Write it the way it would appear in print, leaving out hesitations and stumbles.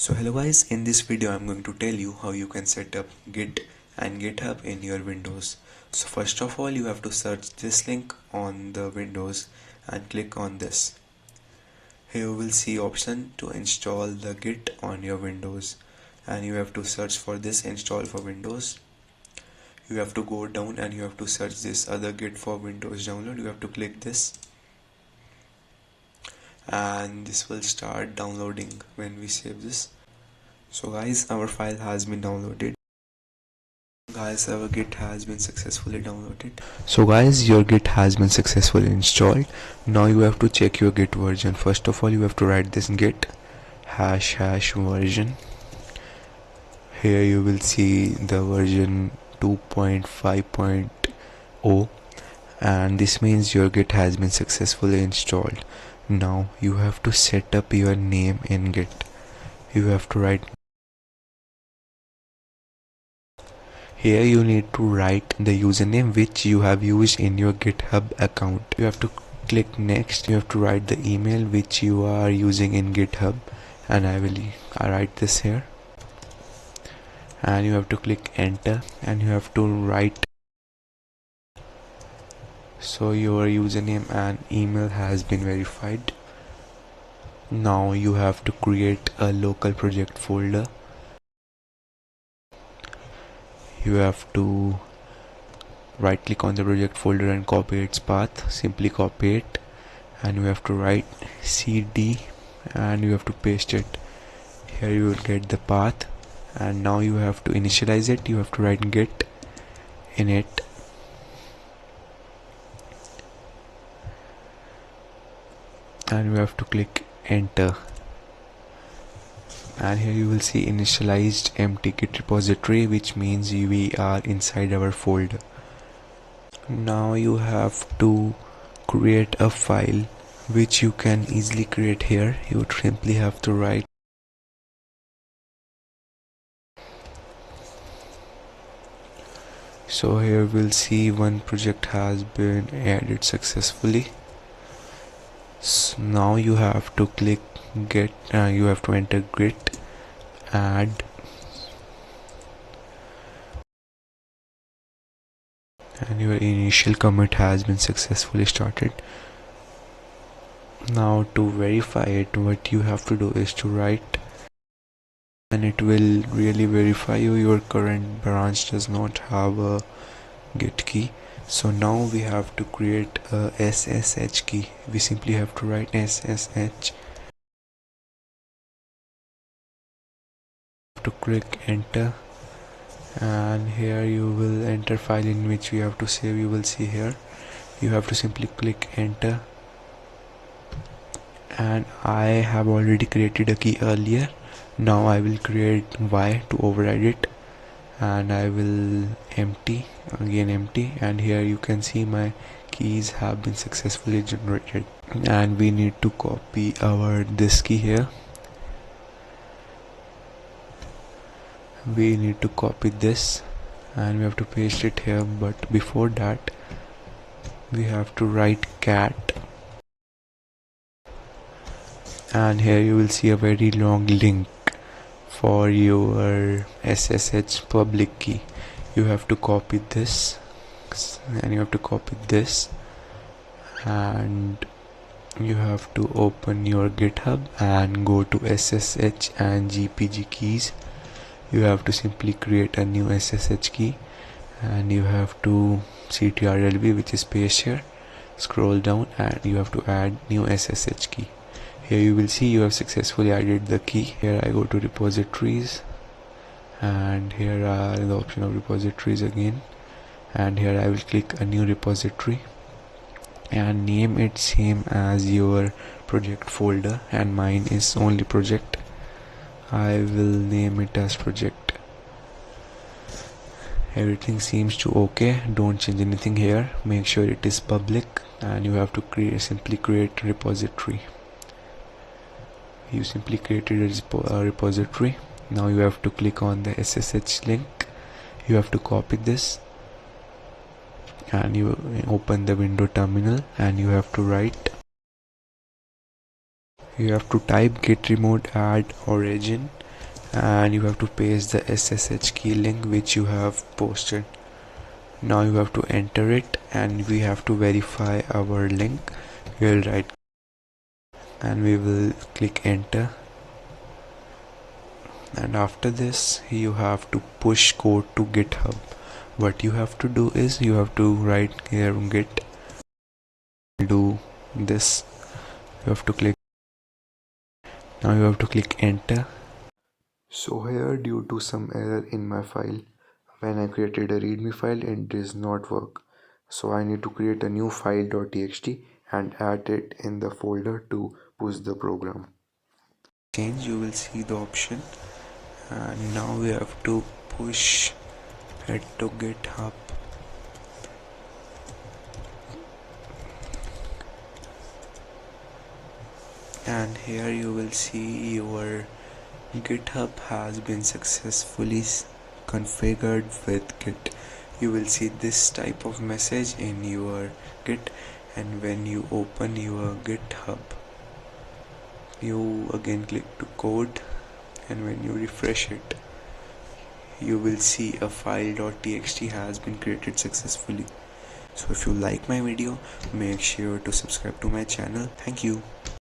So hello guys, in this video I'm going to tell you how you can set up Git and GitHub in your Windows. So first of all you have to search this link on the Windows and click on this. Here you will see option to install the Git on your Windows and you have to search for this install for Windows. You have to go down and you have to search this other Git for Windows download. You have to click this and this will start downloading when we save this. So guys, our file has been downloaded. Guys, our Git has been successfully downloaded. So guys, your Git has been successfully installed. Now you have to check your Git version. First of all, you have to write this git ## version. Here you will see the version 2.5.0 and this means your Git has been successfully installed. Now you have to set up your name in Git. You have to write. Here you need to write the username which you have used in your GitHub account. You have to click next. You have to write the email which you are using in GitHub and I write this here. And you have to click enter and you have to write. So your username and email has been verified. Now you have to create a local project folder. You have to right click on the project folder and copy its path. Simply copy it and you have to write cd and you have to paste it. Here you will get the path and now you have to initialize it. You have to write git init and you have to click enter. And here you will see initialized empty git repository, which means we are inside our folder. Now you have to create a file which you can easily create here. You would simply have to write so here we'll see one project has been added successfully. So now you have to click get you have to enter git add and your initial commit has been successfully started. Now to verify it, what you have to do is to write and it will really verify your current branch does not have a git key. So now we have to create a SSH key. We simply have to write SSH. To click enter and here you will enter file in which we have to save. You will see here you have to simply click enter and I have already created a key earlier. Now I will create Y to override it and I will empty and here you can see my keys have been successfully generated and we need to copy this key here. We need to copy this and we have to paste it here, but before that we have to write cat and here you will see a very long link for your SSH public key. You have to copy this and you have to copy this and you have to open your GitHub and go to SSH and GPG keys. You have to simply create a new SSH key and you have to ctrlv, which is paste here, scroll down and you have to add new SSH key. Here you will see you have successfully added the key. Here I go to repositories and here are the option of repositories again and here I will click a new repository and name it same as your project folder and mine is only project. I will name it as project. Everything seems to okay. Don't change anything here. Make sure it is public and you have to simply create a repository. You simply created a repository. Now you have to click on the SSH link. You have to copy this and you open the window terminal and you have to write. You have to type git remote add origin and you have to paste the SSH key link which you have posted. Now you have to enter it, and we have to verify our link. We will write and we will click enter, and after this you have to push code to GitHub. What you have to do is you have to write here git do this. You have to click, now you have to click enter. So here, due to some error in my file, when I created a readme file, it does not work. So I need to create a new file.txt and add it in the folder to push the program. Change, you will see the option, and now we have to push it to GitHub. And here you will see your GitHub has been successfully configured with Git. You will see this type of message in your Git, and when you open your GitHub, you again click to code, and when you refresh it, you will see a file.txt has been created successfully. So if you like my video, make sure to subscribe to my channel. Thank you.